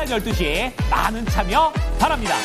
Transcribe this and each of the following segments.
12시 많은 참여 바랍니다.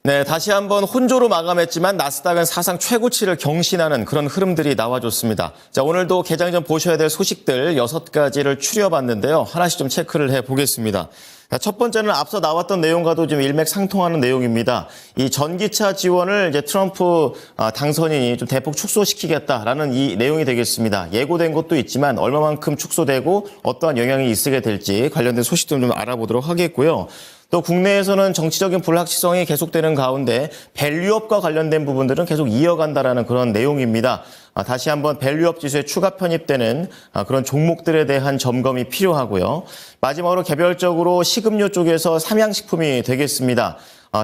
네, 다시 한번 혼조로 마감했지만 나스닥은 사상 최고치를 경신하는 그런 흐름들이 나와줬습니다. 자, 오늘도 개장 전 보셔야 될 소식들 6가지를 추려봤는데요. 하나씩 좀 체크를 해보겠습니다. 자, 첫 번째는 앞서 나왔던 내용과도 좀 일맥상통하는 내용입니다. 이 전기차 지원을 이제 트럼프 당선인이 좀 대폭 축소시키겠다라는 이 내용이 되겠습니다. 예고된 것도 있지만 얼마만큼 축소되고 어떠한 영향이 있게 될지 관련된 소식도 좀 알아보도록 하겠고요. 또 국내에서는 정치적인 불확실성이 계속되는 가운데 밸류업과 관련된 부분들은 계속 이어간다라는 그런 내용입니다. 다시 한번 밸류업 지수에 추가 편입되는 그런 종목들에 대한 점검이 필요하고요. 마지막으로 개별적으로 식음료 쪽에서 삼양식품이 되겠습니다.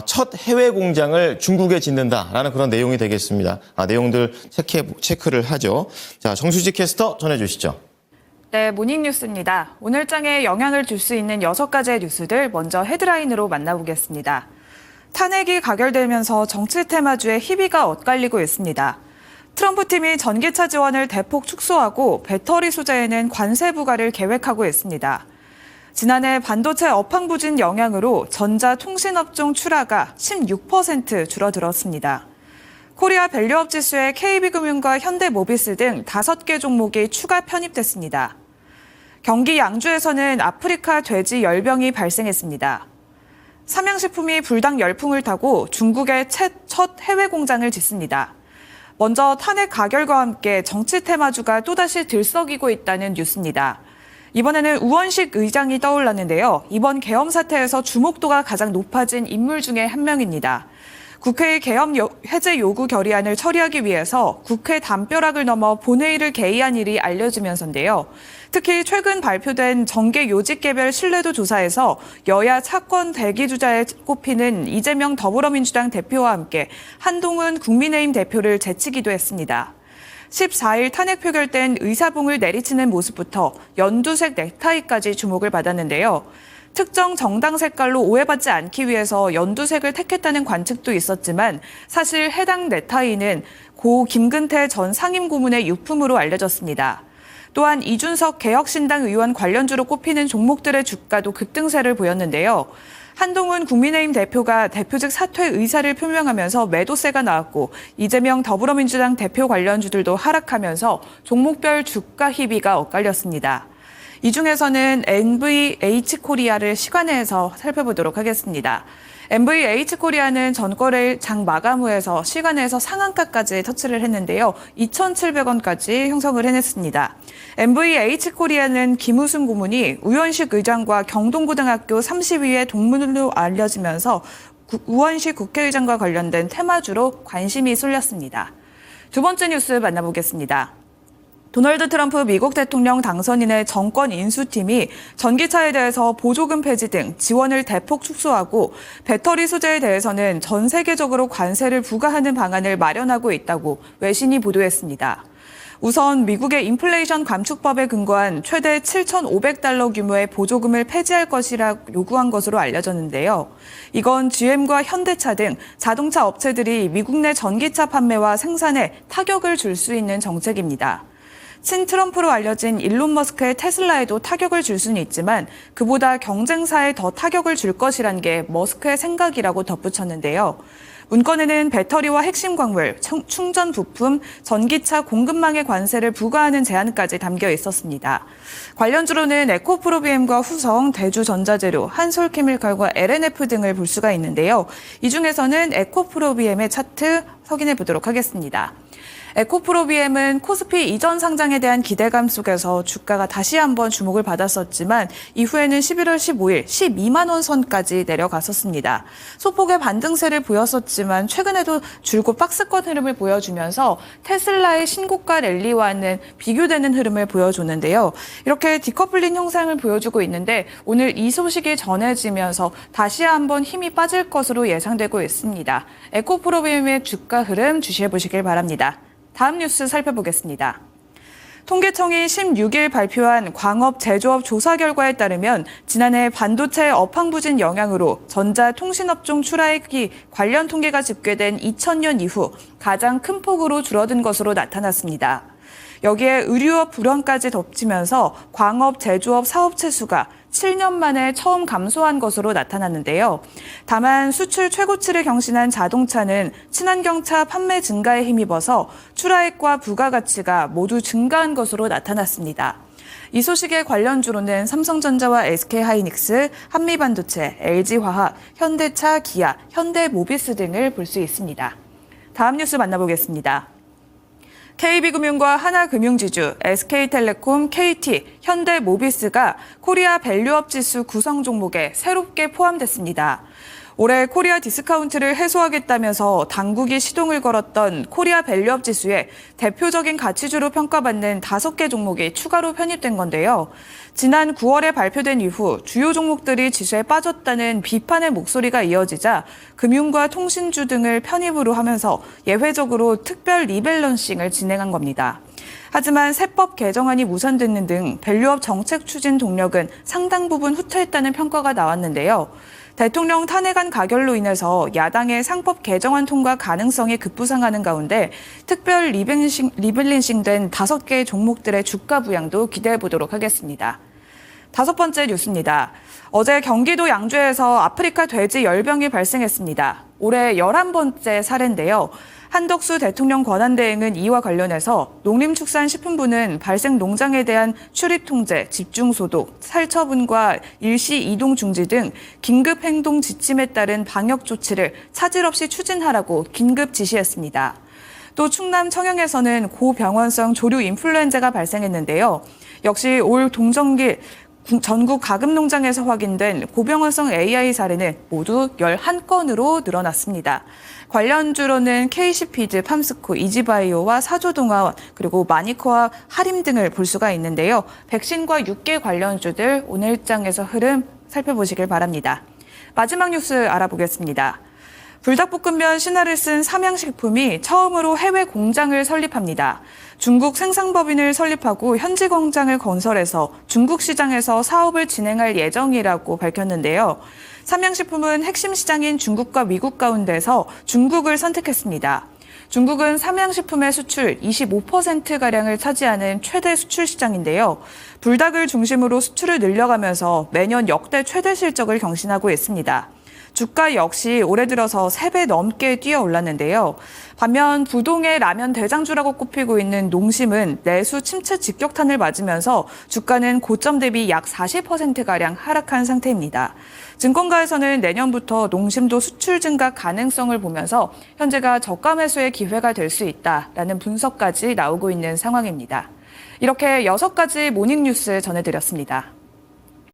첫 해외 공장을 중국에 짓는다라는 그런 내용이 되겠습니다. 내용들 체크를 하죠. 자, 정수지 캐스터 전해주시죠. 네, 모닝뉴스입니다. 오늘 장에 영향을 줄 수 있는 6가지의 뉴스들 먼저 헤드라인으로 만나보겠습니다. 탄핵이 가결되면서 정치 테마주의 희비가 엇갈리고 있습니다. 트럼프 팀이 전기차 지원을 대폭 축소하고 배터리 소재에는 관세 부과를 계획하고 있습니다. 지난해 반도체 업황 부진 영향으로 전자통신업종 출하가 16% 줄어들었습니다. 코리아 밸류업 지수에 KB금융과 현대모비스 등 5개 종목이 추가 편입됐습니다. 경기 양주에서는 아프리카 돼지 열병이 발생했습니다. 삼양식품이 불닭 열풍을 타고 중국의 첫 해외 공장을 짓습니다. 먼저 탄핵 가결과 함께 정치 테마주가 또다시 들썩이고 있다는 뉴스입니다. 이번에는 우원식 의장이 떠올랐는데요. 이번 계엄 사태에서 주목도가 가장 높아진 인물 중에 한 명입니다. 국회의 계엄 해제 요구 결의안을 처리하기 위해서 국회 담벼락을 넘어 본회의를 개의한 일이 알려지면서인데요. 특히 최근 발표된 정계 요직 개별 신뢰도 조사에서 여야 차권 대기주자에 꼽히는 이재명 더불어민주당 대표와 함께 한동훈 국민의힘 대표를 제치기도 했습니다. 14일 탄핵 표결된 의사봉을 내리치는 모습부터 연두색 넥타이까지 주목을 받았는데요. 특정 정당 색깔로 오해받지 않기 위해서 연두색을 택했다는 관측도 있었지만 사실 해당 넥타이는 고 김근태 전 상임고문의 유품으로 알려졌습니다. 또한 이준석 개혁신당 의원 관련주로 꼽히는 종목들의 주가도 급등세를 보였는데요. 한동훈 국민의힘 대표가 대표직 사퇴 의사를 표명하면서 매도세가 나왔고 이재명 더불어민주당 대표 관련주들도 하락하면서 종목별 주가 희비가 엇갈렸습니다. 이 중에서는 MVH코리아를 시간에서 살펴보도록 하겠습니다. MVH코리아는 전거래일 장 마감 후에서 시간에서 상한가까지 터치를 했는데요. 2,700원까지 형성을 해냈습니다. MVH코리아는 김우승 고문이 우원식 의장과 경동고등학교 30위의 동문으로 알려지면서 우원식 국회의장과 관련된 테마주로 관심이 쏠렸습니다. 두 번째 뉴스 만나보겠습니다. 도널드 트럼프 미국 대통령 당선인의 정권 인수팀이 전기차에 대해서 보조금 폐지 등 지원을 대폭 축소하고 배터리 소재에 대해서는 전 세계적으로 관세를 부과하는 방안을 마련하고 있다고 외신이 보도했습니다. 우선 미국의 인플레이션 감축법에 근거한 최대 7,500달러 규모의 보조금을 폐지할 것이라 요구한 것으로 알려졌는데요. 이건 GM과 현대차 등 자동차 업체들이 미국 내 전기차 판매와 생산에 타격을 줄 수 있는 정책입니다. 친트럼프로 알려진 일론 머스크의 테슬라에도 타격을 줄 수는 있지만 그보다 경쟁사에 더 타격을 줄 것이란 게 머스크의 생각이라고 덧붙였는데요. 문건에는 배터리와 핵심 광물, 충전 부품, 전기차 공급망의 관세를 부과하는 제안까지 담겨 있었습니다. 관련주로는 에코프로비엠과 후성, 대주전자재료, 한솔케미칼과 LNF 등을 볼 수가 있는데요. 이 중에서는 에코프로비엠의 차트 확인해 보도록 하겠습니다. 에코프로비엠은 코스피 이전 상장에 대한 기대감 속에서 주가가 다시 한번 주목을 받았었지만 이후에는 11월 15일 12만 원 선까지 내려갔었습니다. 소폭의 반등세를 보였었지만 최근에도 줄곧 박스권 흐름을 보여주면서 테슬라의 신고가 랠리와는 비교되는 흐름을 보여줬는데요. 이렇게 디커플링 형상을 보여주고 있는데 오늘 이 소식이 전해지면서 다시 한번 힘이 빠질 것으로 예상되고 있습니다. 에코프로비엠의 주가 흐름 주시해 보시길 바랍니다. 다음 뉴스 살펴보겠습니다. 통계청이 16일 발표한 광업 제조업 조사 결과에 따르면 지난해 반도체 업황 부진 영향으로 전자통신업종 출하액이 관련 통계가 집계된 2000년 이후 가장 큰 폭으로 줄어든 것으로 나타났습니다. 여기에 의류업 불황까지 덮치면서 광업 제조업 사업체 수가 7년 만에 처음 감소한 것으로 나타났는데요. 다만 수출 최고치를 경신한 자동차는 친환경차 판매 증가에 힘입어서 출하액과 부가가치가 모두 증가한 것으로 나타났습니다. 이 소식의 관련주로는 삼성전자와 SK하이닉스, 한미반도체, LG화학, 현대차, 기아, 현대모비스 등을 볼 수 있습니다. 다음 뉴스 만나보겠습니다. KB금융과 하나금융지주, SK텔레콤, KT, 현대모비스가 코리아 밸류업 지수 구성 종목에 새롭게 포함됐습니다. 올해 코리아 디스카운트를 해소하겠다면서 당국이 시동을 걸었던 코리아 밸류업 지수에 대표적인 가치주로 평가받는 5개 종목이 추가로 편입된 건데요. 지난 9월에 발표된 이후 주요 종목들이 지수에 빠졌다는 비판의 목소리가 이어지자 금융과 통신주 등을 편입으로 하면서 예외적으로 특별 리밸런싱을 진행한 겁니다. 하지만 세법 개정안이 무산되는 등 밸류업 정책 추진 동력은 상당 부분 후퇴했다는 평가가 나왔는데요. 대통령 탄핵안 가결로 인해서 야당의 상법 개정안 통과 가능성이 급부상하는 가운데 특별 리밸런싱된 5개 종목들의 주가 부양도 기대해 보도록 하겠습니다. 5번째 뉴스입니다. 어제 경기도 양주에서 아프리카 돼지 열병이 발생했습니다. 올해 11번째 사례인데요. 한덕수 대통령 권한대행은 이와 관련해서 농림축산식품부는 발생 농장에 대한 출입 통제, 집중 소독, 살처분과 일시 이동 중지 등 긴급 행동 지침에 따른 방역 조치를 차질 없이 추진하라고 긴급 지시했습니다. 또 충남 청양에서는 고병원성 조류 인플루엔자가 발생했는데요. 역시 올 동정길 전국 가금농장에서 확인된 고병원성 AI 사례는 모두 11건으로 늘어났습니다. 관련주로는 KC피즈, 팜스코, 이지바이오와 사조동화원, 그리고 마니커와 하림 등을 볼 수가 있는데요. 백신과 육계 관련주들 오늘 장에서 흐름 살펴보시길 바랍니다. 마지막 뉴스 알아보겠습니다. 불닭볶음면 신화를 쓴 삼양식품이 처음으로 해외 공장을 설립합니다. 중국 생산법인을 설립하고 현지 공장을 건설해서 중국 시장에서 사업을 진행할 예정이라고 밝혔는데요. 삼양식품은 핵심 시장인 중국과 미국 가운데서 중국을 선택했습니다. 중국은 삼양식품의 수출 25%가량을 차지하는 최대 수출 시장인데요. 불닭을 중심으로 수출을 늘려가면서 매년 역대 최대 실적을 경신하고 있습니다. 주가 역시 올해 들어서 3배 넘게 뛰어올랐는데요. 반면 부동의 라면 대장주라고 꼽히고 있는 농심은 내수 침체 직격탄을 맞으면서 주가는 고점 대비 약 40%가량 하락한 상태입니다. 증권가에서는 내년부터 농심도 수출 증가 가능성을 보면서 현재가 저가 매수의 기회가 될 수 있다라는 분석까지 나오고 있는 상황입니다. 이렇게 6가지 모닝뉴스 전해드렸습니다.